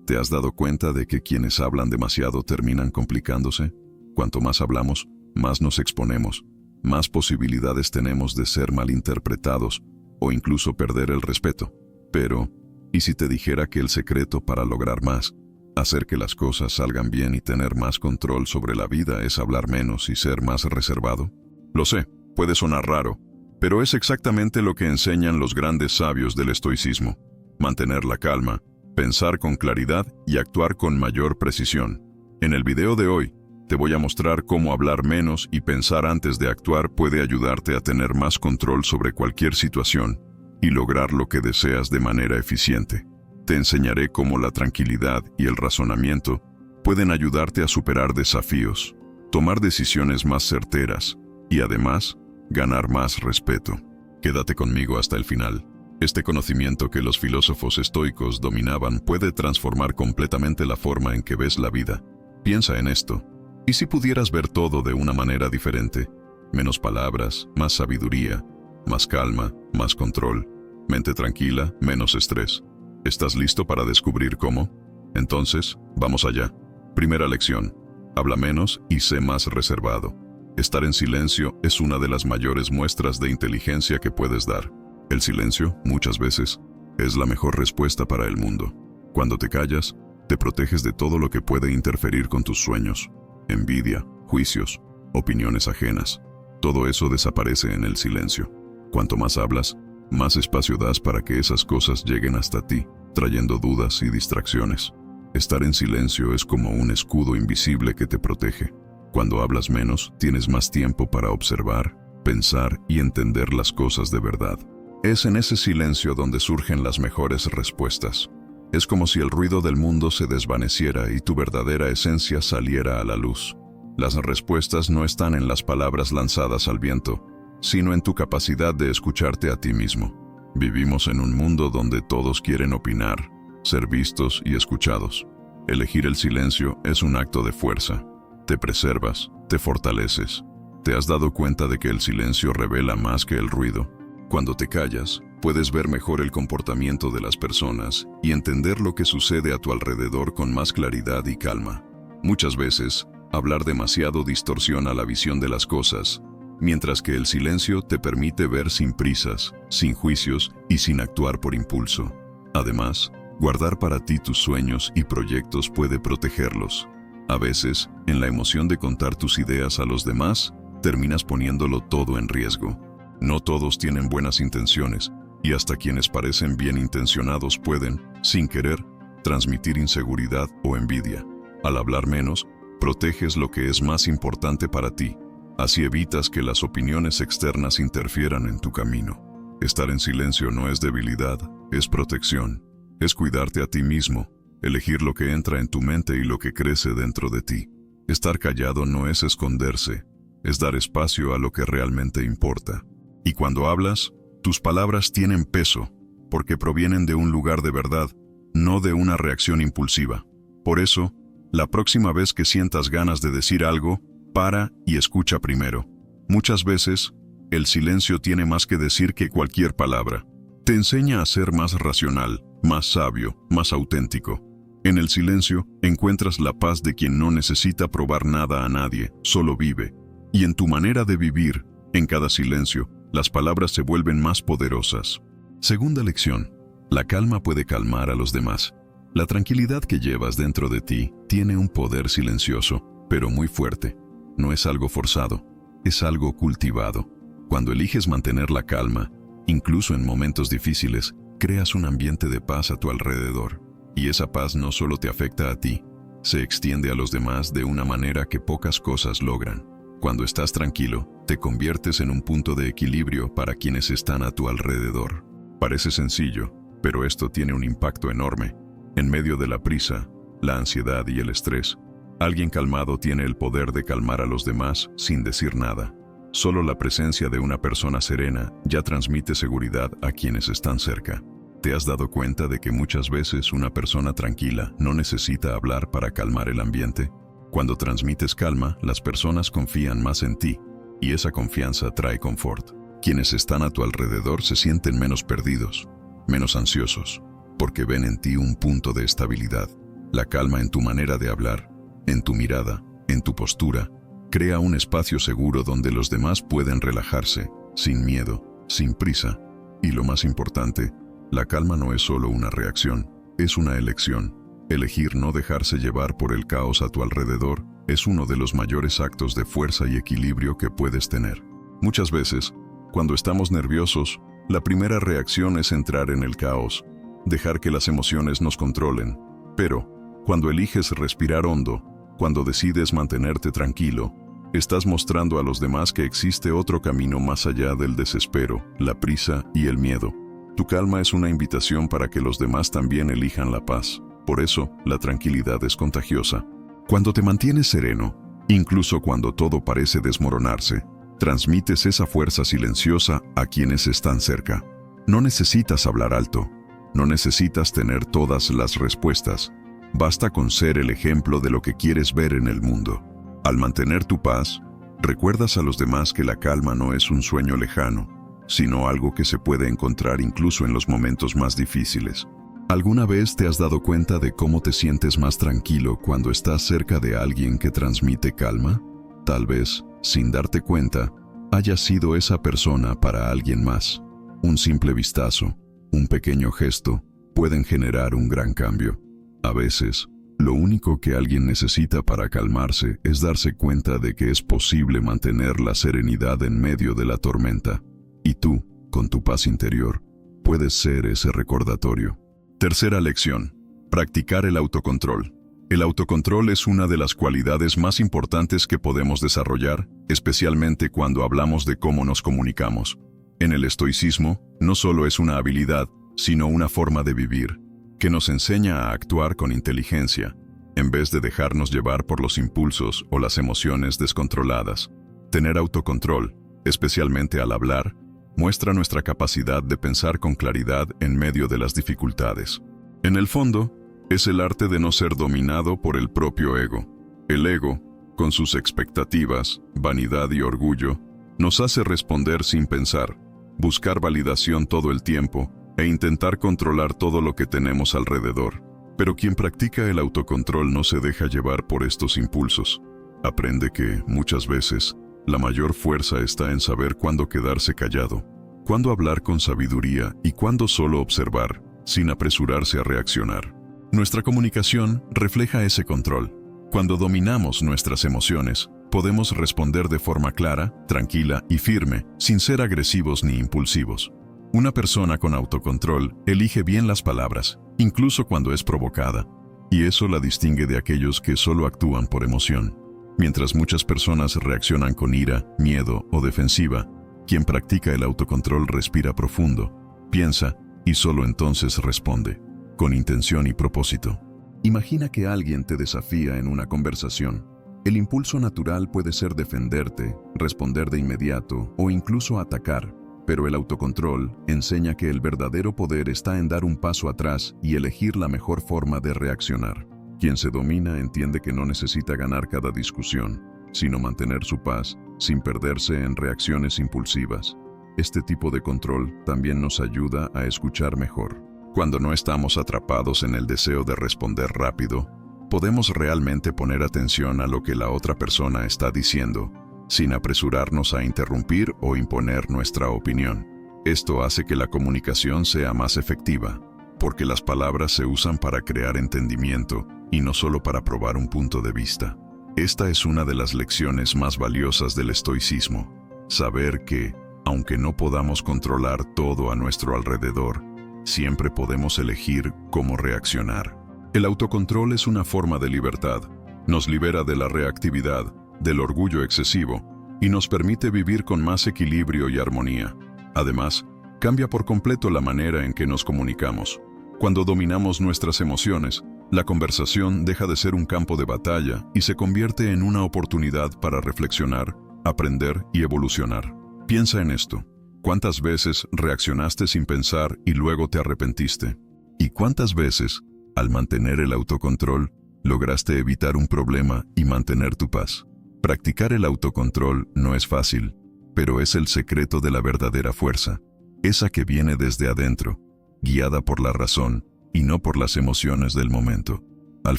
¿Te has dado cuenta de que quienes hablan demasiado terminan complicándose? Cuanto más hablamos, más nos exponemos, más posibilidades tenemos de ser malinterpretados o incluso perder el respeto. Pero, ¿y si te dijera que el secreto para lograr más, hacer que las cosas salgan bien y tener más control sobre la vida es hablar menos y ser más reservado? Lo sé, puede sonar raro, pero es exactamente lo que enseñan los grandes sabios del estoicismo: mantener la calma, pensar con claridad y actuar con mayor precisión. En el video de hoy, te voy a mostrar cómo hablar menos y pensar antes de actuar puede ayudarte a tener más control sobre cualquier situación y lograr lo que deseas de manera eficiente. Te enseñaré cómo la tranquilidad y el razonamiento pueden ayudarte a superar desafíos, tomar decisiones más certeras y además, ganar más respeto. Quédate conmigo hasta el final. Este conocimiento que los filósofos estoicos dominaban puede transformar completamente la forma en que ves la vida. Piensa en esto. ¿Y si pudieras ver todo de una manera diferente? Menos palabras, más sabiduría, más calma, más control, mente tranquila, menos estrés. ¿Estás listo para descubrir cómo? Entonces, vamos allá. Primera lección: habla menos y sé más reservado. Estar en silencio es una de las mayores muestras de inteligencia que puedes dar. El silencio, muchas veces, es la mejor respuesta para el mundo. Cuando te callas, te proteges de todo lo que puede interferir con tus sueños. Envidia, juicios, opiniones ajenas. Todo eso desaparece en el silencio. Cuanto más hablas, más espacio das para que esas cosas lleguen hasta ti, trayendo dudas y distracciones. Estar en silencio es como un escudo invisible que te protege. Cuando hablas menos, tienes más tiempo para observar, pensar y entender las cosas de verdad. Es en ese silencio donde surgen las mejores respuestas. Es como si el ruido del mundo se desvaneciera y tu verdadera esencia saliera a la luz. Las respuestas no están en las palabras lanzadas al viento, sino en tu capacidad de escucharte a ti mismo. Vivimos en un mundo donde todos quieren opinar, ser vistos y escuchados. Elegir el silencio es un acto de fuerza. Te preservas, te fortaleces. ¿Te has dado cuenta de que el silencio revela más que el ruido? Cuando te callas, puedes ver mejor el comportamiento de las personas y entender lo que sucede a tu alrededor con más claridad y calma. Muchas veces, hablar demasiado distorsiona la visión de las cosas, mientras que el silencio te permite ver sin prisas, sin juicios y sin actuar por impulso. Además, guardar para ti tus sueños y proyectos puede protegerlos. A veces, en la emoción de contar tus ideas a los demás, terminas poniéndolo todo en riesgo. No todos tienen buenas intenciones, y hasta quienes parecen bien intencionados pueden, sin querer, transmitir inseguridad o envidia. Al hablar menos, proteges lo que es más importante para ti. Así evitas que las opiniones externas interfieran en tu camino. Estar en silencio no es debilidad, es protección. Es cuidarte a ti mismo, elegir lo que entra en tu mente y lo que crece dentro de ti. Estar callado no es esconderse, es dar espacio a lo que realmente importa. Y cuando hablas, tus palabras tienen peso, porque provienen de un lugar de verdad, no de una reacción impulsiva. Por eso, la próxima vez que sientas ganas de decir algo, para y escucha primero. Muchas veces, el silencio tiene más que decir que cualquier palabra. Te enseña a ser más racional, más sabio, más auténtico. En el silencio, encuentras la paz de quien no necesita probar nada a nadie, solo vive. Y en tu manera de vivir, en cada silencio, las palabras se vuelven más poderosas. Segunda lección: la calma puede calmar a los demás. La tranquilidad que llevas dentro de ti tiene un poder silencioso, pero muy fuerte. No es algo forzado, es algo cultivado. Cuando eliges mantener la calma, incluso en momentos difíciles, creas un ambiente de paz a tu alrededor. Y esa paz no solo te afecta a ti, se extiende a los demás de una manera que pocas cosas logran. Cuando estás tranquilo, te conviertes en un punto de equilibrio para quienes están a tu alrededor. Parece sencillo, pero esto tiene un impacto enorme. En medio de la prisa, la ansiedad y el estrés, alguien calmado tiene el poder de calmar a los demás sin decir nada. Solo la presencia de una persona serena ya transmite seguridad a quienes están cerca. ¿Te has dado cuenta de que muchas veces una persona tranquila no necesita hablar para calmar el ambiente? Cuando transmites calma, las personas confían más en ti, y esa confianza trae confort. Quienes están a tu alrededor se sienten menos perdidos, menos ansiosos, porque ven en ti un punto de estabilidad. La calma en tu manera de hablar, en tu mirada, en tu postura, crea un espacio seguro donde los demás pueden relajarse, sin miedo, sin prisa. Y lo más importante, la calma no es solo una reacción, es una elección. Elegir no dejarse llevar por el caos a tu alrededor es uno de los mayores actos de fuerza y equilibrio que puedes tener. Muchas veces, cuando estamos nerviosos, la primera reacción es entrar en el caos, dejar que las emociones nos controlen. Pero, cuando eliges respirar hondo, cuando decides mantenerte tranquilo, estás mostrando a los demás que existe otro camino más allá del desespero, la prisa y el miedo. Tu calma es una invitación para que los demás también elijan la paz. Por eso, la tranquilidad es contagiosa. Cuando te mantienes sereno, incluso cuando todo parece desmoronarse, transmites esa fuerza silenciosa a quienes están cerca. No necesitas hablar alto, no necesitas tener todas las respuestas. Basta con ser el ejemplo de lo que quieres ver en el mundo. Al mantener tu paz, recuerdas a los demás que la calma no es un sueño lejano, sino algo que se puede encontrar incluso en los momentos más difíciles. ¿Alguna vez te has dado cuenta de cómo te sientes más tranquilo cuando estás cerca de alguien que transmite calma? Tal vez, sin darte cuenta, hayas sido esa persona para alguien más. Un simple vistazo, un pequeño gesto, pueden generar un gran cambio. A veces, lo único que alguien necesita para calmarse es darse cuenta de que es posible mantener la serenidad en medio de la tormenta. Y tú, con tu paz interior, puedes ser ese recordatorio. Tercera lección: practicar el autocontrol. El autocontrol es una de las cualidades más importantes que podemos desarrollar, especialmente cuando hablamos de cómo nos comunicamos. En el estoicismo, no solo es una habilidad, sino una forma de vivir, que nos enseña a actuar con inteligencia, en vez de dejarnos llevar por los impulsos o las emociones descontroladas. Tener autocontrol, especialmente al hablar, muestra nuestra capacidad de pensar con claridad en medio de las dificultades. En el fondo, es el arte de no ser dominado por el propio ego. El ego, con sus expectativas, vanidad y orgullo, nos hace responder sin pensar, buscar validación todo el tiempo e intentar controlar todo lo que tenemos alrededor. Pero quien practica el autocontrol no se deja llevar por estos impulsos. Aprende que, muchas veces, la mayor fuerza está en saber cuándo quedarse callado, cuándo hablar con sabiduría y cuándo solo observar, sin apresurarse a reaccionar. Nuestra comunicación refleja ese control. Cuando dominamos nuestras emociones, podemos responder de forma clara, tranquila y firme, sin ser agresivos ni impulsivos. Una persona con autocontrol elige bien las palabras, incluso cuando es provocada, y eso la distingue de aquellos que solo actúan por emoción. Mientras muchas personas reaccionan con ira, miedo o defensiva, quien practica el autocontrol respira profundo, piensa y solo entonces responde, con intención y propósito. Imagina que alguien te desafía en una conversación. El impulso natural puede ser defenderte, responder de inmediato o incluso atacar, pero el autocontrol enseña que el verdadero poder está en dar un paso atrás y elegir la mejor forma de reaccionar. Quien se domina entiende que no necesita ganar cada discusión, sino mantener su paz sin perderse en reacciones impulsivas. Este tipo de control también nos ayuda a escuchar mejor. Cuando no estamos atrapados en el deseo de responder rápido, podemos realmente poner atención a lo que la otra persona está diciendo, sin apresurarnos a interrumpir o imponer nuestra opinión. Esto hace que la comunicación sea más efectiva, porque las palabras se usan para crear entendimiento y no solo para probar un punto de vista. Esta es una de las lecciones más valiosas del estoicismo, saber que, aunque no podamos controlar todo a nuestro alrededor, siempre podemos elegir cómo reaccionar. El autocontrol es una forma de libertad, nos libera de la reactividad, del orgullo excesivo, y nos permite vivir con más equilibrio y armonía. Además, cambia por completo la manera en que nos comunicamos. Cuando dominamos nuestras emociones, la conversación deja de ser un campo de batalla y se convierte en una oportunidad para reflexionar, aprender y evolucionar. Piensa en esto. ¿Cuántas veces reaccionaste sin pensar y luego te arrepentiste? ¿Y cuántas veces, al mantener el autocontrol, lograste evitar un problema y mantener tu paz? Practicar el autocontrol no es fácil, pero es el secreto de la verdadera fuerza, esa que viene desde adentro, guiada por la razón y no por las emociones del momento. Al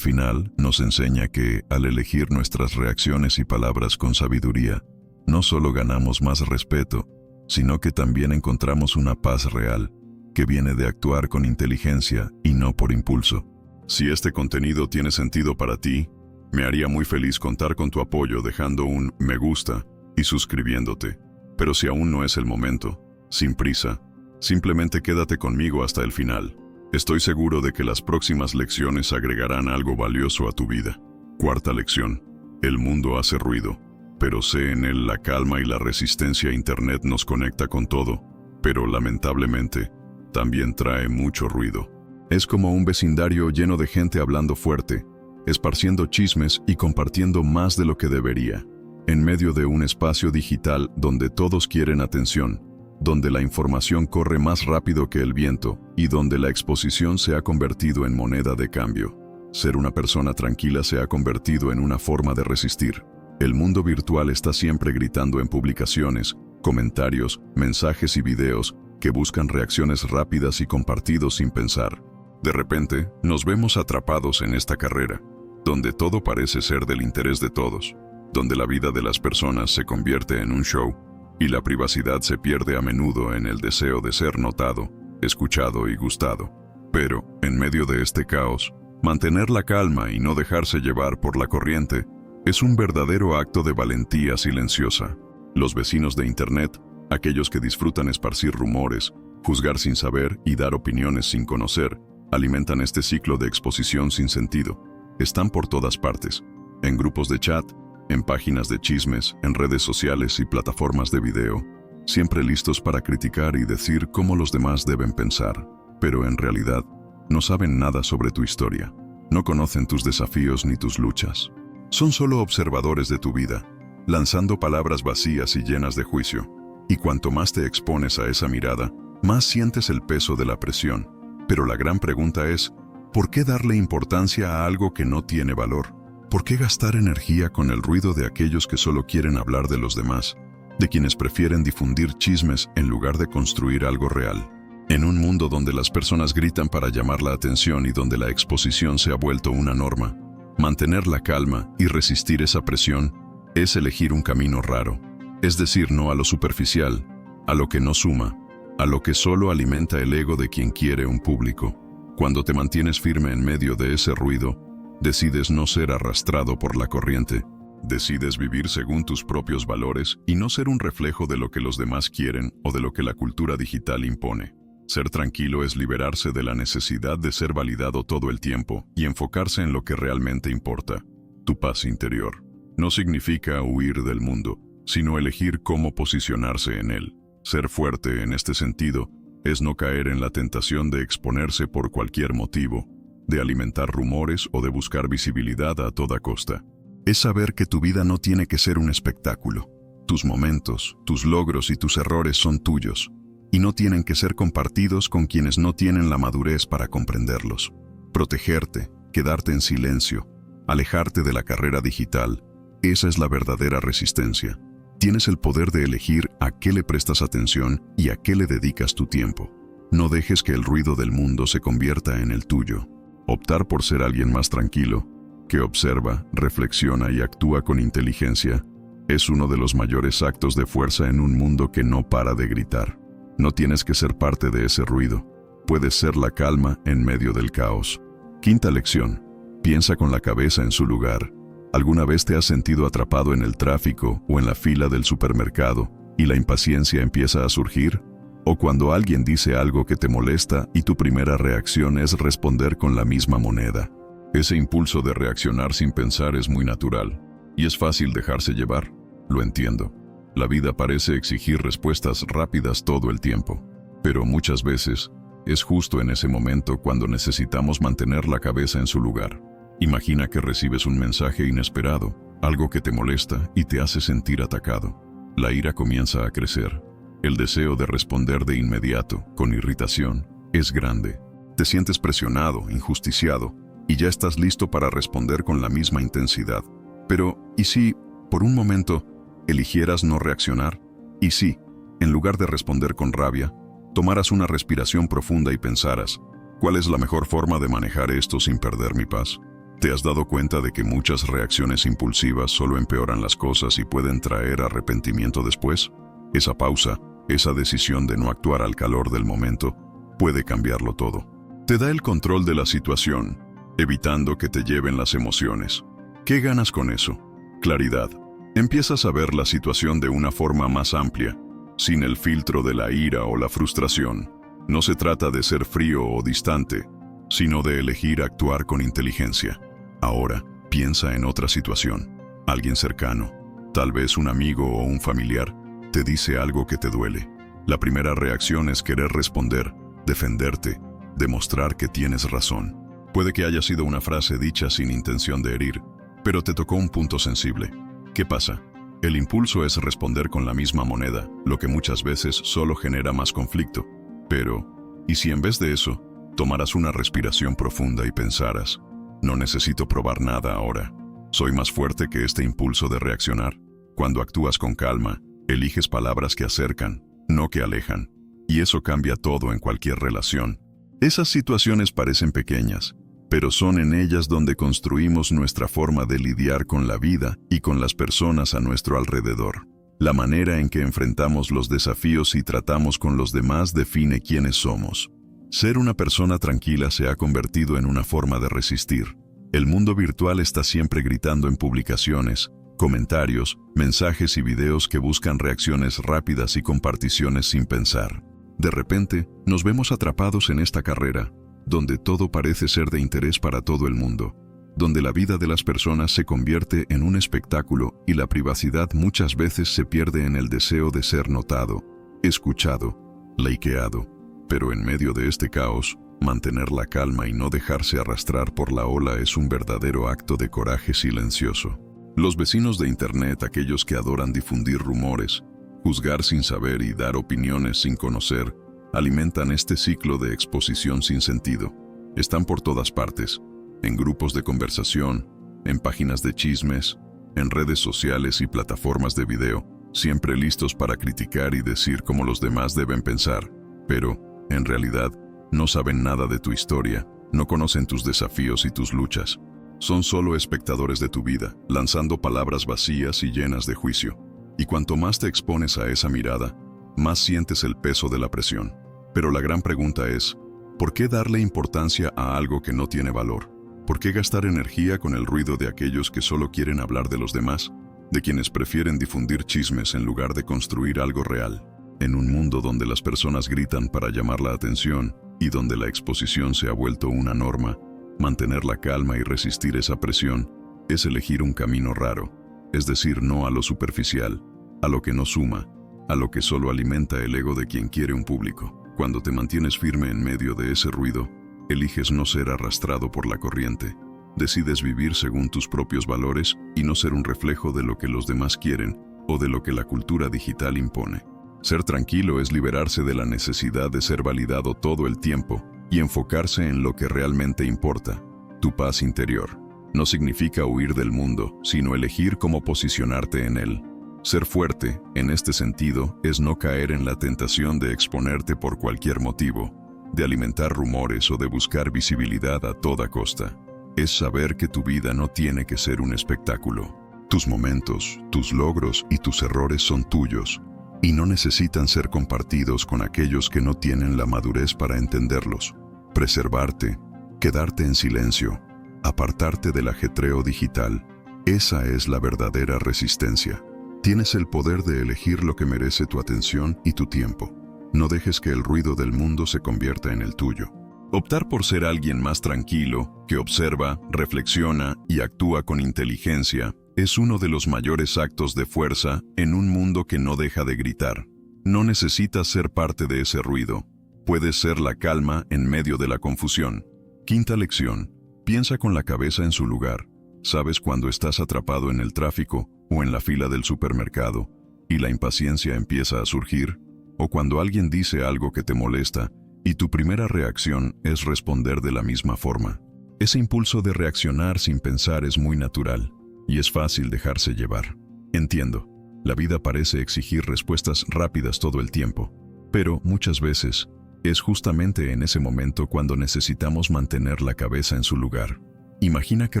final, nos enseña que, al elegir nuestras reacciones y palabras con sabiduría, no solo ganamos más respeto, sino que también encontramos una paz real, que viene de actuar con inteligencia y no por impulso. Si este contenido tiene sentido para ti, me haría muy feliz contar con tu apoyo dejando un me gusta y suscribiéndote. Pero si aún no es el momento, sin prisa, simplemente quédate conmigo hasta el final. Estoy seguro de que las próximas lecciones agregarán algo valioso a tu vida. Cuarta lección. El mundo hace ruido, pero sé en él la calma y la resistencia a Internet nos conecta con todo, pero lamentablemente, también trae mucho ruido. Es como un vecindario lleno de gente hablando fuerte, esparciendo chismes y compartiendo más de lo que debería, en medio de un espacio digital donde todos quieren atención, donde la información corre más rápido que el viento y donde la exposición se ha convertido en moneda de cambio. Ser una persona tranquila se ha convertido en una forma de resistir. El mundo virtual está siempre gritando en publicaciones, comentarios, mensajes y videos que buscan reacciones rápidas y compartidos sin pensar. De repente, nos vemos atrapados en esta carrera, donde todo parece ser del interés de todos, donde la vida de las personas se convierte en un show y la privacidad se pierde a menudo en el deseo de ser notado, escuchado y gustado. Pero, en medio de este caos, mantener la calma y no dejarse llevar por la corriente es un verdadero acto de valentía silenciosa. Los vecinos de Internet, aquellos que disfrutan esparcir rumores, juzgar sin saber y dar opiniones sin conocer, alimentan este ciclo de exposición sin sentido. Están por todas partes, en grupos de chat, en páginas de chismes, en redes sociales y plataformas de video, siempre listos para criticar y decir cómo los demás deben pensar, pero en realidad no saben nada sobre tu historia, no conocen tus desafíos ni tus luchas. Son solo observadores de tu vida, lanzando palabras vacías y llenas de juicio, y cuanto más te expones a esa mirada, más sientes el peso de la presión. Pero la gran pregunta es, ¿por qué darle importancia a algo que no tiene valor? ¿Por qué gastar energía con el ruido de aquellos que solo quieren hablar de los demás, de quienes prefieren difundir chismes en lugar de construir algo real? En un mundo donde las personas gritan para llamar la atención y donde la exposición se ha vuelto una norma, mantener la calma y resistir esa presión es elegir un camino raro, es decir, no a lo superficial, a lo que no suma, a lo que solo alimenta el ego de quien quiere un público. Cuando te mantienes firme en medio de ese ruido, decides no ser arrastrado por la corriente, decides vivir según tus propios valores y no ser un reflejo de lo que los demás quieren o de lo que la cultura digital impone. Ser tranquilo es liberarse de la necesidad de ser validado todo el tiempo y enfocarse en lo que realmente importa, tu paz interior. No significa huir del mundo, sino elegir cómo posicionarse en él. Ser fuerte en este sentido es no caer en la tentación de exponerse por cualquier motivo, de alimentar rumores o de buscar visibilidad a toda costa. Es saber que tu vida no tiene que ser un espectáculo. Tus momentos, tus logros y tus errores son tuyos, y no tienen que ser compartidos con quienes no tienen la madurez para comprenderlos. Protegerte, quedarte en silencio, alejarte de la carrera digital, esa es la verdadera resistencia. Tienes el poder de elegir a qué le prestas atención y a qué le dedicas tu tiempo. No dejes que el ruido del mundo se convierta en el tuyo. Optar por ser alguien más tranquilo, que observa, reflexiona y actúa con inteligencia, es uno de los mayores actos de fuerza en un mundo que no para de gritar. No tienes que ser parte de ese ruido. Puedes ser la calma en medio del caos. Quinta lección. Piensa con la cabeza en su lugar. ¿Alguna vez te has sentido atrapado en el tráfico o en la fila del supermercado y la impaciencia empieza a surgir? ¿O cuando alguien dice algo que te molesta y tu primera reacción es responder con la misma moneda? Ese impulso de reaccionar sin pensar es muy natural y es fácil dejarse llevar. Lo entiendo. La vida parece exigir respuestas rápidas todo el tiempo, pero muchas veces es justo en ese momento cuando necesitamos mantener la cabeza en su lugar. Imagina que recibes un mensaje inesperado, algo que te molesta y te hace sentir atacado. La ira comienza a crecer. El deseo de responder de inmediato, con irritación, es grande. Te sientes presionado, injusticiado, y ya estás listo para responder con la misma intensidad. Pero, ¿y si, por un momento, eligieras no reaccionar? ¿Y si, en lugar de responder con rabia, tomaras una respiración profunda y pensaras, ¿cuál es la mejor forma de manejar esto sin perder mi paz? ¿Te has dado cuenta de que muchas reacciones impulsivas solo empeoran las cosas y pueden traer arrepentimiento después? Esa pausa, esa decisión de no actuar al calor del momento, puede cambiarlo todo. Te da el control de la situación, evitando que te lleven las emociones. ¿Qué ganas con eso? Claridad. Empiezas a ver la situación de una forma más amplia, sin el filtro de la ira o la frustración. No se trata de ser frío o distante, sino de elegir actuar con inteligencia. Ahora, piensa en otra situación. Alguien cercano, tal vez un amigo o un familiar, te dice algo que te duele. La primera reacción es querer responder, defenderte, demostrar que tienes razón. Puede que haya sido una frase dicha sin intención de herir, pero te tocó un punto sensible. ¿Qué pasa? El impulso es responder con la misma moneda, lo que muchas veces solo genera más conflicto. Pero, ¿y si en vez de eso, tomaras una respiración profunda y pensaras, no necesito probar nada ahora, soy más fuerte que este impulso de reaccionar? Cuando actúas con calma, eliges palabras que acercan, no que alejan, y eso cambia todo en cualquier relación. Esas situaciones parecen pequeñas, pero son en ellas donde construimos nuestra forma de lidiar con la vida y con las personas a nuestro alrededor. La manera en que enfrentamos los desafíos y tratamos con los demás define quiénes somos. Ser una persona tranquila se ha convertido en una forma de resistir. El mundo virtual está siempre gritando en publicaciones, comentarios, mensajes y videos que buscan reacciones rápidas y comparticiones sin pensar. De repente, nos vemos atrapados en esta carrera, donde todo parece ser de interés para todo el mundo, donde la vida de las personas se convierte en un espectáculo y la privacidad muchas veces se pierde en el deseo de ser notado, escuchado, likeado. Pero en medio de este caos, mantener la calma y no dejarse arrastrar por la ola es un verdadero acto de coraje silencioso. Los vecinos de Internet, aquellos que adoran difundir rumores, juzgar sin saber y dar opiniones sin conocer, alimentan este ciclo de exposición sin sentido. Están por todas partes, en grupos de conversación, en páginas de chismes, en redes sociales y plataformas de video, siempre listos para criticar y decir cómo los demás deben pensar. Pero, en realidad, no saben nada de tu historia, no conocen tus desafíos y tus luchas. Son solo espectadores de tu vida, lanzando palabras vacías y llenas de juicio. Y cuanto más te expones a esa mirada, más sientes el peso de la presión. Pero la gran pregunta es, ¿por qué darle importancia a algo que no tiene valor? ¿Por qué gastar energía con el ruido de aquellos que solo quieren hablar de los demás? De quienes prefieren difundir chismes en lugar de construir algo real. En un mundo donde las personas gritan para llamar la atención y donde la exposición se ha vuelto una norma, mantener la calma y resistir esa presión es elegir un camino raro, es decir, no a lo superficial, a lo que no suma, a lo que solo alimenta el ego de quien quiere un público. Cuando te mantienes firme en medio de ese ruido, eliges no ser arrastrado por la corriente, decides vivir según tus propios valores y no ser un reflejo de lo que los demás quieren o de lo que la cultura digital impone. Ser tranquilo es liberarse de la necesidad de ser validado todo el tiempo y enfocarse en lo que realmente importa, tu paz interior. No significa huir del mundo, sino elegir cómo posicionarte en él. Ser fuerte, en este sentido, es no caer en la tentación de exponerte por cualquier motivo, de alimentar rumores o de buscar visibilidad a toda costa. Es saber que tu vida no tiene que ser un espectáculo. Tus momentos, tus logros y tus errores son tuyos, y no necesitan ser compartidos con aquellos que no tienen la madurez para entenderlos. Preservarte, quedarte en silencio, apartarte del ajetreo digital, esa es la verdadera resistencia. Tienes el poder de elegir lo que merece tu atención y tu tiempo. No dejes que el ruido del mundo se convierta en el tuyo. Optar por ser alguien más tranquilo, que observa, reflexiona y actúa con inteligencia, es uno de los mayores actos de fuerza en un mundo que no deja de gritar. No necesitas ser parte de ese ruido. Puedes ser la calma en medio de la confusión. Quinta lección. Piensa con la cabeza en su lugar. Sabes cuando estás atrapado en el tráfico o en la fila del supermercado y la impaciencia empieza a surgir, o cuando alguien dice algo que te molesta y tu primera reacción es responder de la misma forma. Ese impulso de reaccionar sin pensar es muy natural y es fácil dejarse llevar. Entiendo, la vida parece exigir respuestas rápidas todo el tiempo, pero muchas veces es justamente en ese momento cuando necesitamos mantener la cabeza en su lugar. Imagina que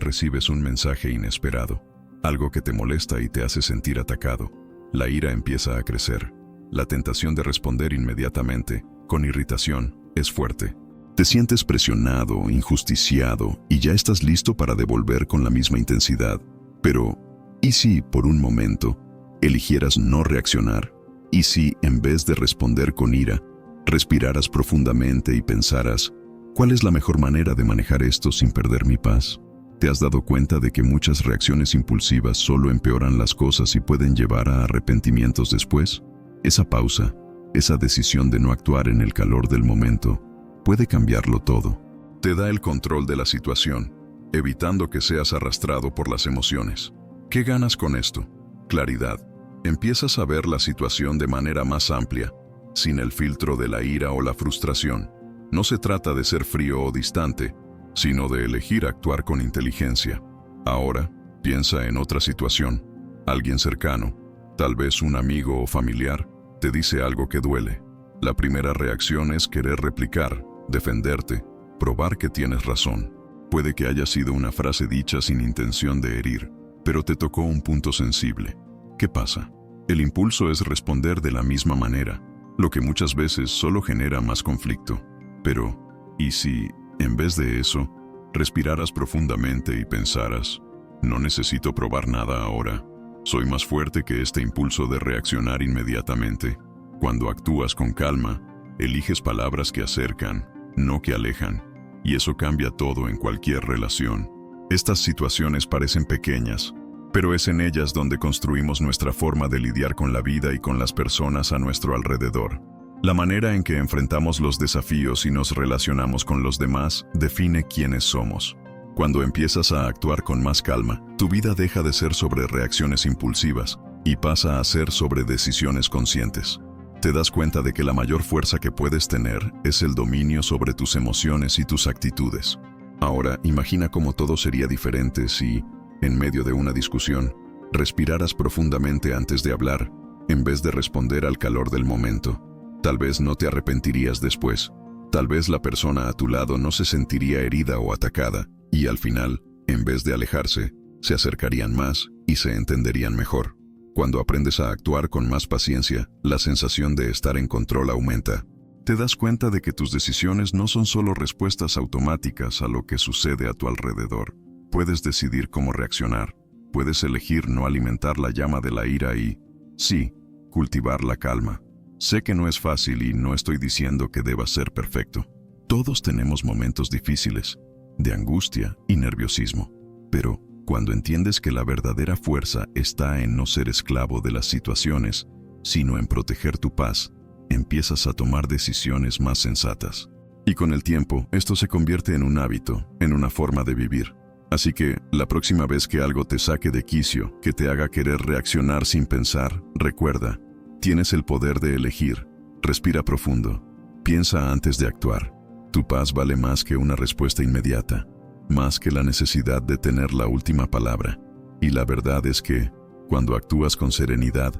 recibes un mensaje inesperado, algo que te molesta y te hace sentir atacado. La ira empieza a crecer. La tentación de responder inmediatamente, con irritación, es fuerte. Te sientes presionado, injusticiado y ya estás listo para devolver con la misma intensidad. Pero, ¿y si, por un momento, eligieras no reaccionar? ¿Y si, en vez de responder con ira, respiraras profundamente y pensaras, ¿cuál es la mejor manera de manejar esto sin perder mi paz? ¿Te has dado cuenta de que muchas reacciones impulsivas solo empeoran las cosas y pueden llevar a arrepentimientos después? Esa pausa, esa decisión de no actuar en el calor del momento, puede cambiarlo todo. Te da el control de la situación, evitando que seas arrastrado por las emociones. ¿Qué ganas con esto? Claridad. Empiezas a ver la situación de manera más amplia, sin el filtro de la ira o la frustración. No se trata de ser frío o distante, sino de elegir actuar con inteligencia. Ahora, piensa en otra situación. Alguien cercano, tal vez un amigo o familiar, te dice algo que duele. La primera reacción es querer replicar, defenderte, probar que tienes razón. Puede que haya sido una frase dicha sin intención de herir, pero te tocó un punto sensible. ¿Qué pasa? El impulso es responder de la misma manera, lo que muchas veces solo genera más conflicto. Pero, ¿y si, en vez de eso, respiraras profundamente y pensaras, no necesito probar nada ahora, soy más fuerte que este impulso de reaccionar inmediatamente? Cuando actúas con calma, eliges palabras que acercan, no que alejan, y eso cambia todo en cualquier relación. Estas situaciones parecen pequeñas, pero es en ellas donde construimos nuestra forma de lidiar con la vida y con las personas a nuestro alrededor. La manera en que enfrentamos los desafíos y nos relacionamos con los demás define quiénes somos. Cuando empiezas a actuar con más calma, tu vida deja de ser sobre reacciones impulsivas y pasa a ser sobre decisiones conscientes. Te das cuenta de que la mayor fuerza que puedes tener es el dominio sobre tus emociones y tus actitudes. Ahora, imagina cómo todo sería diferente si, en medio de una discusión, respiraras profundamente antes de hablar, en vez de responder al calor del momento. Tal vez no te arrepentirías después. Tal vez la persona a tu lado no se sentiría herida o atacada, y al final, en vez de alejarse, se acercarían más y se entenderían mejor. Cuando aprendes a actuar con más paciencia, la sensación de estar en control aumenta. Te das cuenta de que tus decisiones no son solo respuestas automáticas a lo que sucede a tu alrededor. Puedes decidir cómo reaccionar. Puedes elegir no alimentar la llama de la ira y, sí, cultivar la calma. Sé que no es fácil y no estoy diciendo que deba ser perfecto. Todos tenemos momentos difíciles, de angustia y nerviosismo. Pero, cuando entiendes que la verdadera fuerza está en no ser esclavo de las situaciones, sino en proteger tu paz, empiezas a tomar decisiones más sensatas. Y con el tiempo, esto se convierte en un hábito, en una forma de vivir. Así que, la próxima vez que algo te saque de quicio, que te haga querer reaccionar sin pensar, recuerda, tienes el poder de elegir. Respira profundo. Piensa antes de actuar. Tu paz vale más que una respuesta inmediata, más que la necesidad de tener la última palabra. Y la verdad es que, cuando actúas con serenidad,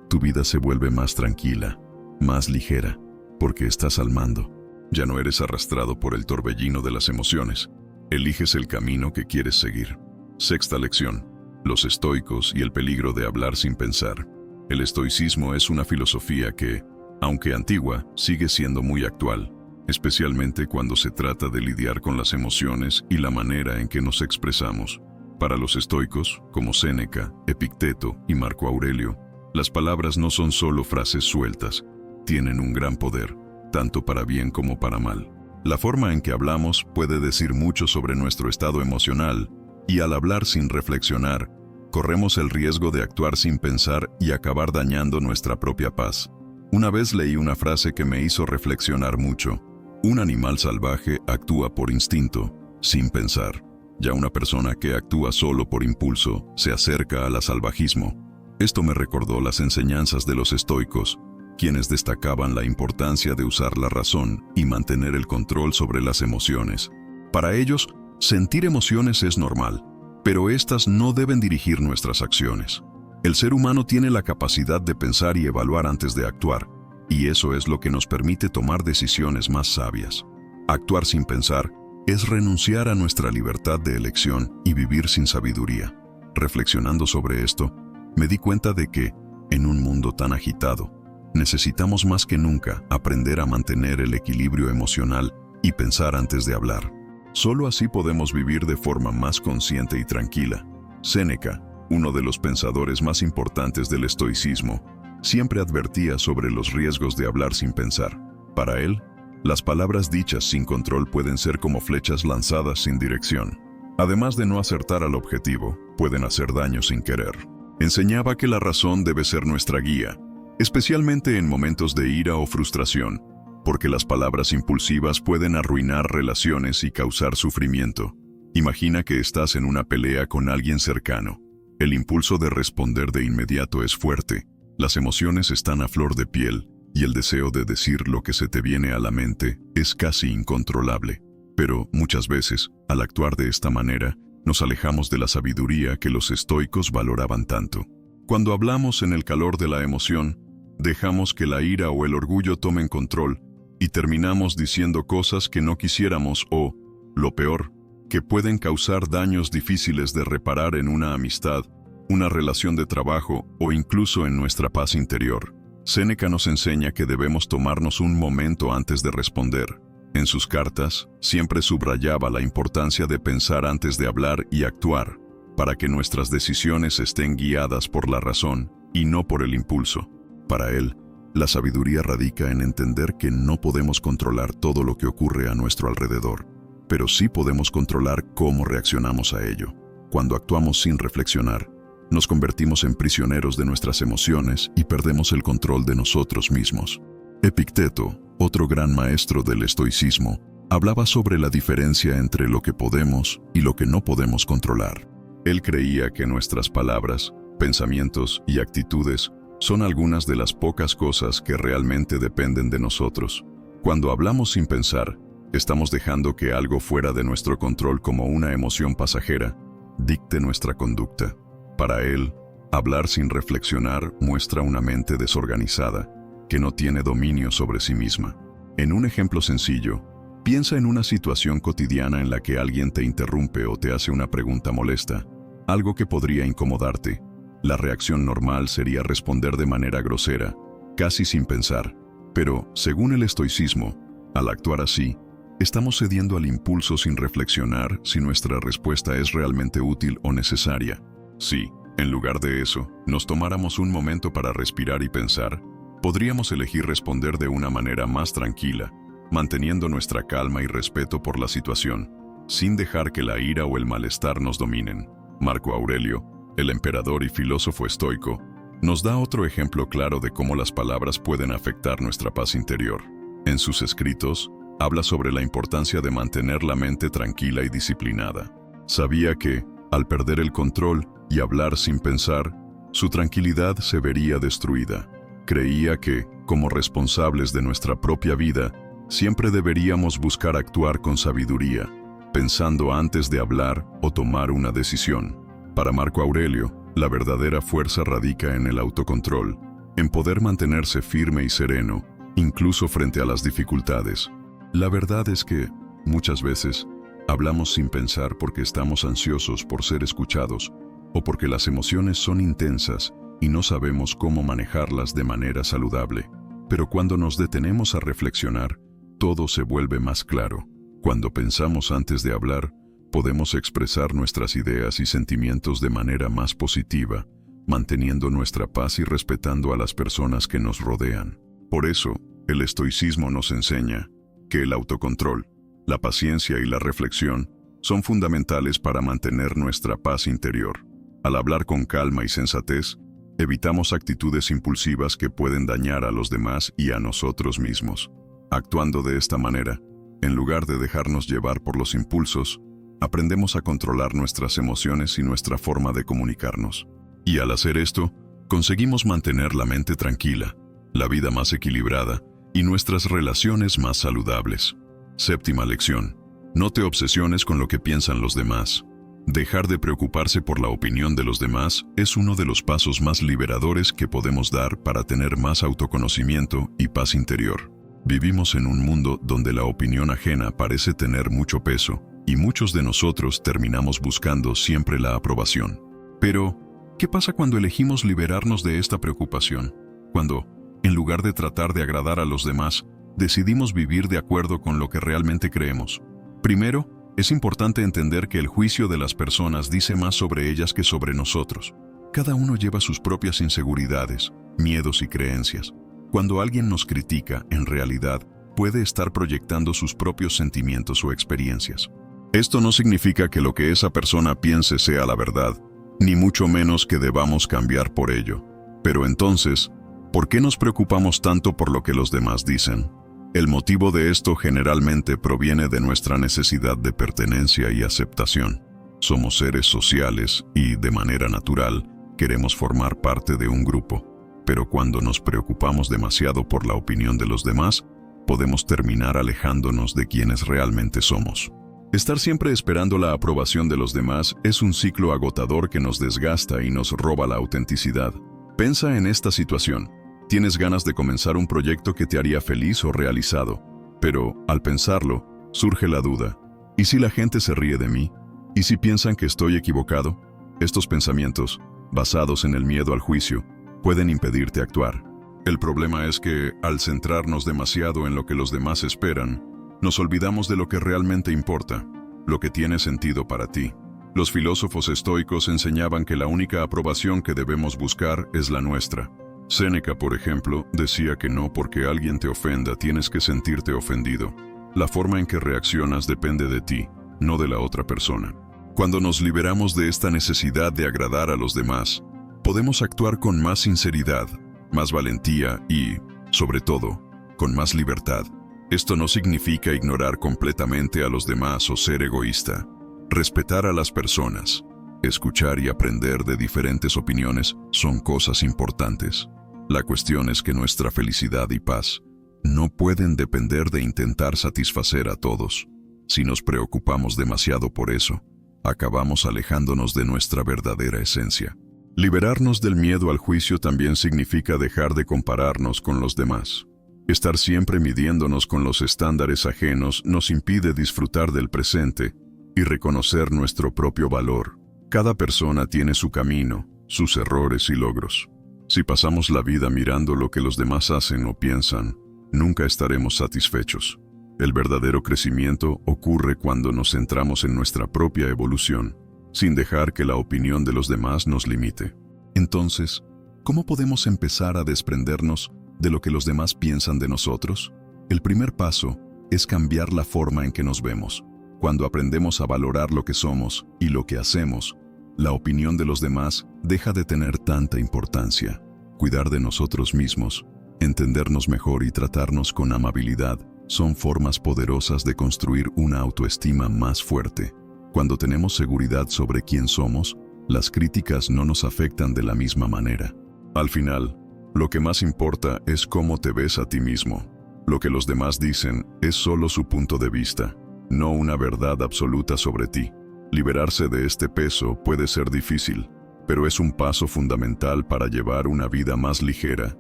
tu vida se vuelve más tranquila, más ligera, porque estás al mando. Ya no eres arrastrado por el torbellino de las emociones. Eliges el camino que quieres seguir. Sexta lección: los estoicos y el peligro de hablar sin pensar. El estoicismo es una filosofía que, aunque antigua, sigue siendo muy actual, especialmente cuando se trata de lidiar con las emociones y la manera en que nos expresamos. Para los estoicos, como Séneca, Epicteto y Marco Aurelio, las palabras no son solo frases sueltas, tienen un gran poder, tanto para bien como para mal. La forma en que hablamos puede decir mucho sobre nuestro estado emocional, y al hablar sin reflexionar, corremos el riesgo de actuar sin pensar y acabar dañando nuestra propia paz. Una vez leí una frase que me hizo reflexionar mucho. Un animal salvaje actúa por instinto, sin pensar. Ya una persona que actúa solo por impulso se acerca al salvajismo. Esto me recordó las enseñanzas de los estoicos, quienes destacaban la importancia de usar la razón y mantener el control sobre las emociones. Para ellos, sentir emociones es normal, pero estas no deben dirigir nuestras acciones. El ser humano tiene la capacidad de pensar y evaluar antes de actuar, y eso es lo que nos permite tomar decisiones más sabias. Actuar sin pensar es renunciar a nuestra libertad de elección y vivir sin sabiduría. Reflexionando sobre esto, me di cuenta de que, en un mundo tan agitado, necesitamos más que nunca aprender a mantener el equilibrio emocional y pensar antes de hablar. Solo así podemos vivir de forma más consciente y tranquila. Séneca, uno de los pensadores más importantes del estoicismo, siempre advertía sobre los riesgos de hablar sin pensar. Para él, las palabras dichas sin control pueden ser como flechas lanzadas sin dirección. Además de no acertar al objetivo, pueden hacer daño sin querer. Enseñaba que la razón debe ser nuestra guía, especialmente en momentos de ira o frustración, porque las palabras impulsivas pueden arruinar relaciones y causar sufrimiento. Imagina que estás en una pelea con alguien cercano. El impulso de responder de inmediato es fuerte, las emociones están a flor de piel, y el deseo de decir lo que se te viene a la mente es casi incontrolable. Pero, muchas veces, al actuar de esta manera, nos alejamos de la sabiduría que los estoicos valoraban tanto. Cuando hablamos en el calor de la emoción, dejamos que la ira o el orgullo tomen control y terminamos diciendo cosas que no quisiéramos o, lo peor, que pueden causar daños difíciles de reparar en una amistad, una relación de trabajo o incluso en nuestra paz interior. Séneca nos enseña que debemos tomarnos un momento antes de responder. En sus cartas, siempre subrayaba la importancia de pensar antes de hablar y actuar, para que nuestras decisiones estén guiadas por la razón y no por el impulso. Para él, la sabiduría radica en entender que no podemos controlar todo lo que ocurre a nuestro alrededor, pero sí podemos controlar cómo reaccionamos a ello. Cuando actuamos sin reflexionar, nos convertimos en prisioneros de nuestras emociones y perdemos el control de nosotros mismos. Epicteto, otro gran maestro del estoicismo, hablaba sobre la diferencia entre lo que podemos y lo que no podemos controlar. Él creía que nuestras palabras, pensamientos y actitudes son algunas de las pocas cosas que realmente dependen de nosotros. Cuando hablamos sin pensar, estamos dejando que algo fuera de nuestro control como una emoción pasajera dicte nuestra conducta. Para él, hablar sin reflexionar muestra una mente desorganizada, que no tiene dominio sobre sí misma. En un ejemplo sencillo, piensa en una situación cotidiana en la que alguien te interrumpe o te hace una pregunta molesta, algo que podría incomodarte. La reacción normal sería responder de manera grosera, casi sin pensar. Pero, según el estoicismo, al actuar así, estamos cediendo al impulso sin reflexionar si nuestra respuesta es realmente útil o necesaria. Si, en lugar de eso, nos tomáramos un momento para respirar y pensar, podríamos elegir responder de una manera más tranquila, manteniendo nuestra calma y respeto por la situación, sin dejar que la ira o el malestar nos dominen. Marco Aurelio, el emperador y filósofo estoico, nos da otro ejemplo claro de cómo las palabras pueden afectar nuestra paz interior. En sus escritos, habla sobre la importancia de mantener la mente tranquila y disciplinada. Sabía que, al perder el control y hablar sin pensar, su tranquilidad se vería destruida. Creía que, como responsables de nuestra propia vida, siempre deberíamos buscar actuar con sabiduría, pensando antes de hablar o tomar una decisión. Para Marco Aurelio, la verdadera fuerza radica en el autocontrol, en poder mantenerse firme y sereno, incluso frente a las dificultades. La verdad es que, muchas veces, hablamos sin pensar porque estamos ansiosos por ser escuchados o porque las emociones son intensas y no sabemos cómo manejarlas de manera saludable. Pero cuando nos detenemos a reflexionar, todo se vuelve más claro. Cuando pensamos antes de hablar, podemos expresar nuestras ideas y sentimientos de manera más positiva, manteniendo nuestra paz y respetando a las personas que nos rodean. Por eso, el estoicismo nos enseña que el autocontrol, la paciencia y la reflexión son fundamentales para mantener nuestra paz interior. Al hablar con calma y sensatez, evitamos actitudes impulsivas que pueden dañar a los demás y a nosotros mismos. Actuando de esta manera, en lugar de dejarnos llevar por los impulsos, aprendemos a controlar nuestras emociones y nuestra forma de comunicarnos. Y al hacer esto, conseguimos mantener la mente tranquila, la vida más equilibrada y nuestras relaciones más saludables. Séptima lección: no te obsesiones con lo que piensan los demás. Dejar de preocuparse por la opinión de los demás es uno de los pasos más liberadores que podemos dar para tener más autoconocimiento y paz interior. Vivimos en un mundo donde la opinión ajena parece tener mucho peso y muchos de nosotros terminamos buscando siempre la aprobación. Pero, ¿qué pasa cuando elegimos liberarnos de esta preocupación? Cuando, en lugar de tratar de agradar a los demás, decidimos vivir de acuerdo con lo que realmente creemos. Primero, es importante entender que el juicio de las personas dice más sobre ellas que sobre nosotros. Cada uno lleva sus propias inseguridades, miedos y creencias. Cuando alguien nos critica, en realidad, puede estar proyectando sus propios sentimientos o experiencias. Esto no significa que lo que esa persona piense sea la verdad, ni mucho menos que debamos cambiar por ello. Pero entonces, ¿por qué nos preocupamos tanto por lo que los demás dicen? El motivo de esto generalmente proviene de nuestra necesidad de pertenencia y aceptación. Somos seres sociales y, de manera natural, queremos formar parte de un grupo. Pero cuando nos preocupamos demasiado por la opinión de los demás, podemos terminar alejándonos de quienes realmente somos. Estar siempre esperando la aprobación de los demás es un ciclo agotador que nos desgasta y nos roba la autenticidad. Piensa en esta situación. Tienes ganas de comenzar un proyecto que te haría feliz o realizado, pero, al pensarlo, surge la duda. ¿Y si la gente se ríe de mí? ¿Y si piensan que estoy equivocado? Estos pensamientos, basados en el miedo al juicio, pueden impedirte actuar. El problema es que, al centrarnos demasiado en lo que los demás esperan, nos olvidamos de lo que realmente importa, lo que tiene sentido para ti. Los filósofos estoicos enseñaban que la única aprobación que debemos buscar es la nuestra. Séneca, por ejemplo, decía que no porque alguien te ofenda tienes que sentirte ofendido. La forma en que reaccionas depende de ti, no de la otra persona. Cuando nos liberamos de esta necesidad de agradar a los demás, podemos actuar con más sinceridad, más valentía y, sobre todo, con más libertad. Esto no significa ignorar completamente a los demás o ser egoísta. Respetar a las personas, escuchar y aprender de diferentes opiniones son cosas importantes. La cuestión es que nuestra felicidad y paz no pueden depender de intentar satisfacer a todos. Si nos preocupamos demasiado por eso, acabamos alejándonos de nuestra verdadera esencia. Liberarnos del miedo al juicio también significa dejar de compararnos con los demás. Estar siempre midiéndonos con los estándares ajenos nos impide disfrutar del presente y reconocer nuestro propio valor. Cada persona tiene su camino, sus errores y logros. Si pasamos la vida mirando lo que los demás hacen o piensan, nunca estaremos satisfechos. El verdadero crecimiento ocurre cuando nos centramos en nuestra propia evolución, sin dejar que la opinión de los demás nos limite. Entonces, ¿cómo podemos empezar a desprendernos de lo que los demás piensan de nosotros? El primer paso es cambiar la forma en que nos vemos. Cuando aprendemos a valorar lo que somos y lo que hacemos, la opinión de los demás deja de tener tanta importancia. Cuidar de nosotros mismos, entendernos mejor y tratarnos con amabilidad son formas poderosas de construir una autoestima más fuerte. Cuando tenemos seguridad sobre quién somos, las críticas no nos afectan de la misma manera. Al final, lo que más importa es cómo te ves a ti mismo. Lo que los demás dicen es solo su punto de vista, no una verdad absoluta sobre ti. Liberarse de este peso puede ser difícil, pero es un paso fundamental para llevar una vida más ligera,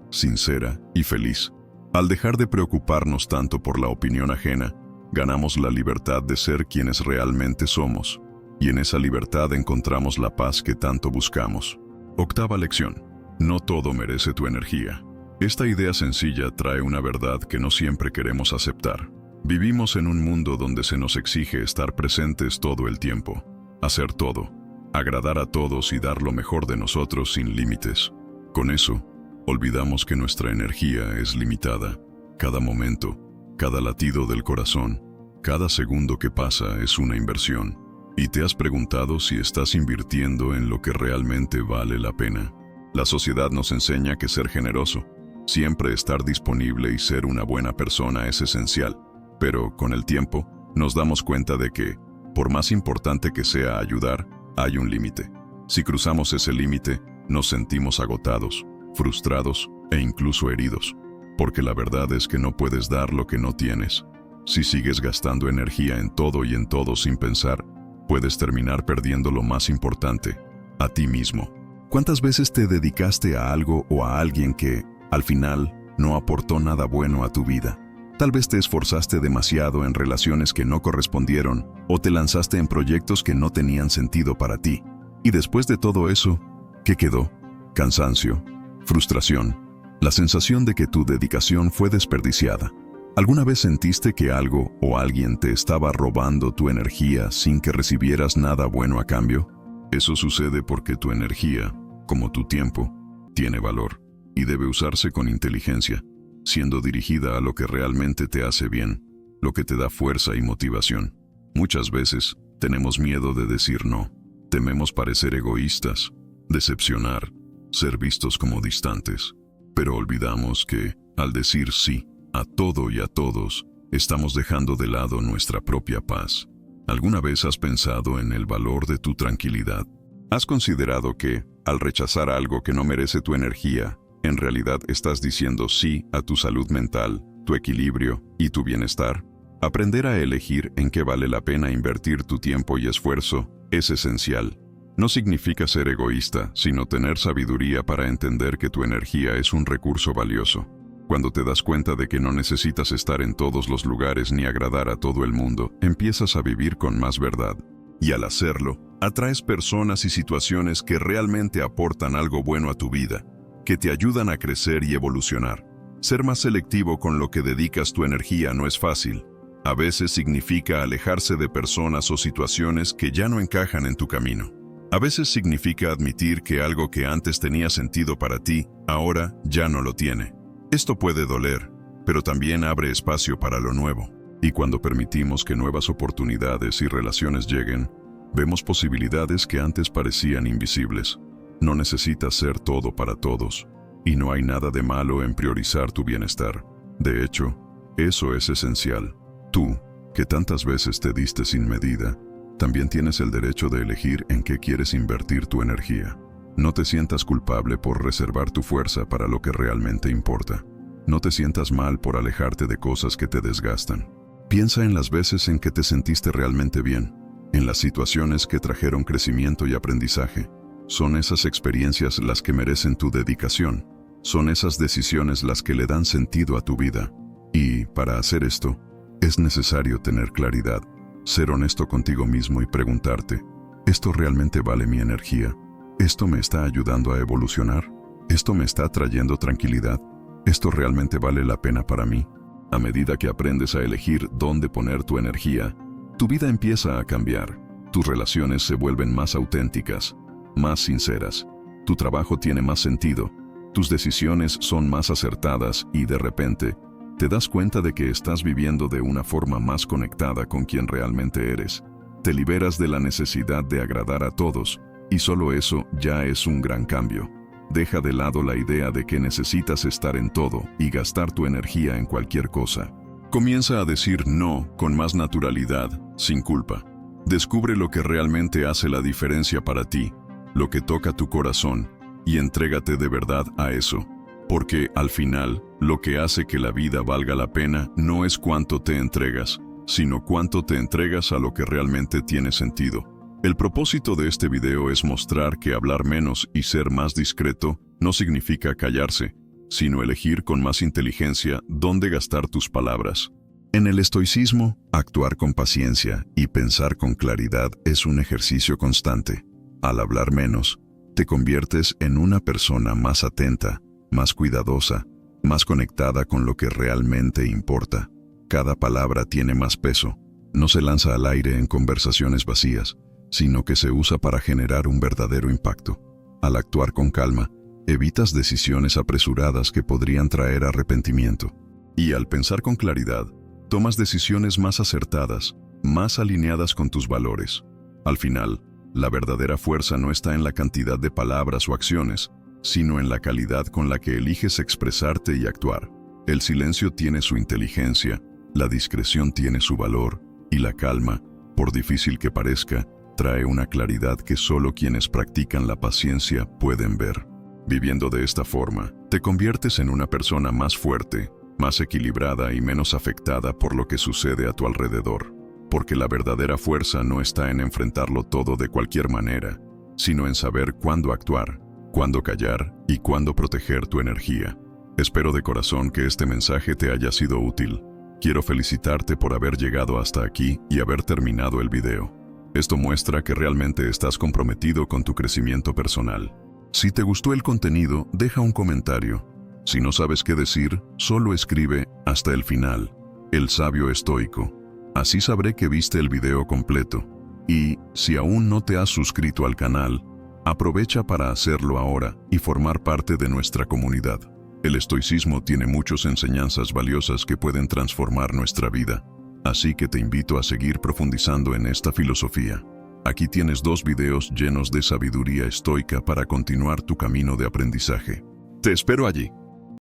sincera y feliz. Al dejar de preocuparnos tanto por la opinión ajena, ganamos la libertad de ser quienes realmente somos, y en esa libertad encontramos la paz que tanto buscamos. Octava lección: no todo merece tu energía. Esta idea sencilla trae una verdad que no siempre queremos aceptar. Vivimos en un mundo donde se nos exige estar presentes todo el tiempo, hacer todo, agradar a todos y dar lo mejor de nosotros sin límites. Con eso, olvidamos que nuestra energía es limitada. Cada momento, cada latido del corazón, cada segundo que pasa es una inversión. ¿Y te has preguntado si estás invirtiendo en lo que realmente vale la pena? La sociedad nos enseña que ser generoso, siempre estar disponible y ser una buena persona es esencial. Pero, con el tiempo, nos damos cuenta de que, por más importante que sea ayudar, hay un límite. Si cruzamos ese límite, nos sentimos agotados, frustrados e incluso heridos. Porque la verdad es que no puedes dar lo que no tienes. Si sigues gastando energía en todo y en todo sin pensar, puedes terminar perdiendo lo más importante, a ti mismo. ¿Cuántas veces te dedicaste a algo o a alguien que, al final, no aportó nada bueno a tu vida? Tal vez te esforzaste demasiado en relaciones que no correspondieron o te lanzaste en proyectos que no tenían sentido para ti. Y después de todo eso, ¿qué quedó? Cansancio, frustración, la sensación de que tu dedicación fue desperdiciada. ¿Alguna vez sentiste que algo o alguien te estaba robando tu energía sin que recibieras nada bueno a cambio? Eso sucede porque tu energía, como tu tiempo, tiene valor y debe usarse con inteligencia, siendo dirigida a lo que realmente te hace bien, lo que te da fuerza y motivación. Muchas veces tenemos miedo de decir no, tememos parecer egoístas, decepcionar, ser vistos como distantes, pero olvidamos que, al decir sí a todo y a todos, estamos dejando de lado nuestra propia paz. ¿Alguna vez has pensado en el valor de tu tranquilidad? ¿Has considerado que, al rechazar algo que no merece tu energía, en realidad estás diciendo sí a tu salud mental, tu equilibrio y tu bienestar? Aprender a elegir en qué vale la pena invertir tu tiempo y esfuerzo es esencial. No significa ser egoísta, sino tener sabiduría para entender que tu energía es un recurso valioso. Cuando te das cuenta de que no necesitas estar en todos los lugares ni agradar a todo el mundo, empiezas a vivir con más verdad. Y al hacerlo, atraes personas y situaciones que realmente aportan algo bueno a tu vida, que te ayudan a crecer y evolucionar. Ser más selectivo con lo que dedicas tu energía no es fácil. A veces significa alejarse de personas o situaciones que ya no encajan en tu camino. A veces significa admitir que algo que antes tenía sentido para ti, ahora ya no lo tiene. Esto puede doler, pero también abre espacio para lo nuevo. Y cuando permitimos que nuevas oportunidades y relaciones lleguen, vemos posibilidades que antes parecían invisibles. No necesitas ser todo para todos, y no hay nada de malo en priorizar tu bienestar. De hecho, eso es esencial. Tú, que tantas veces te diste sin medida, también tienes el derecho de elegir en qué quieres invertir tu energía. No te sientas culpable por reservar tu fuerza para lo que realmente importa. No te sientas mal por alejarte de cosas que te desgastan. Piensa en las veces en que te sentiste realmente bien, en las situaciones que trajeron crecimiento y aprendizaje. Son esas experiencias las que merecen tu dedicación. Son esas decisiones las que le dan sentido a tu vida. Y, para hacer esto, es necesario tener claridad, ser honesto contigo mismo y preguntarte, ¿esto realmente vale mi energía? ¿Esto me está ayudando a evolucionar? ¿Esto me está trayendo tranquilidad? ¿Esto realmente vale la pena para mí? A medida que aprendes a elegir dónde poner tu energía, tu vida empieza a cambiar. Tus relaciones se vuelven más auténticas, más sinceras. Tu trabajo tiene más sentido. Tus decisiones son más acertadas y, de repente, te das cuenta de que estás viviendo de una forma más conectada con quien realmente eres. Te liberas de la necesidad de agradar a todos, y solo eso ya es un gran cambio. Deja de lado la idea de que necesitas estar en todo y gastar tu energía en cualquier cosa. Comienza a decir no con más naturalidad, sin culpa. Descubre lo que realmente hace la diferencia para ti, lo que toca tu corazón, y entrégate de verdad a eso. Porque, al final, lo que hace que la vida valga la pena no es cuánto te entregas, sino cuánto te entregas a lo que realmente tiene sentido. El propósito de este video es mostrar que hablar menos y ser más discreto no significa callarse, sino elegir con más inteligencia dónde gastar tus palabras. En el estoicismo, actuar con paciencia y pensar con claridad es un ejercicio constante. Al hablar menos, te conviertes en una persona más atenta, más cuidadosa, más conectada con lo que realmente importa. Cada palabra tiene más peso, no se lanza al aire en conversaciones vacías, sino que se usa para generar un verdadero impacto. Al actuar con calma, evitas decisiones apresuradas que podrían traer arrepentimiento. Y al pensar con claridad, tomas decisiones más acertadas, más alineadas con tus valores. Al final, la verdadera fuerza no está en la cantidad de palabras o acciones, sino en la calidad con la que eliges expresarte y actuar. El silencio tiene su inteligencia, la discreción tiene su valor, y la calma, por difícil que parezca, trae una claridad que solo quienes practican la paciencia pueden ver. Viviendo de esta forma, te conviertes en una persona más fuerte, más equilibrada y menos afectada por lo que sucede a tu alrededor. Porque la verdadera fuerza no está en enfrentarlo todo de cualquier manera, sino en saber cuándo actuar, cuándo callar y cuándo proteger tu energía. Espero de corazón que este mensaje te haya sido útil. Quiero felicitarte por haber llegado hasta aquí y haber terminado el video. Esto muestra que realmente estás comprometido con tu crecimiento personal. Si te gustó el contenido, deja un comentario. Si no sabes qué decir, solo escribe hasta el final. El sabio estoico. Así sabré que viste el video completo. Y, si aún no te has suscrito al canal, aprovecha para hacerlo ahora y formar parte de nuestra comunidad. El estoicismo tiene muchas enseñanzas valiosas que pueden transformar nuestra vida. Así que te invito a seguir profundizando en esta filosofía. Aquí tienes 2 videos llenos de sabiduría estoica para continuar tu camino de aprendizaje. Te espero allí.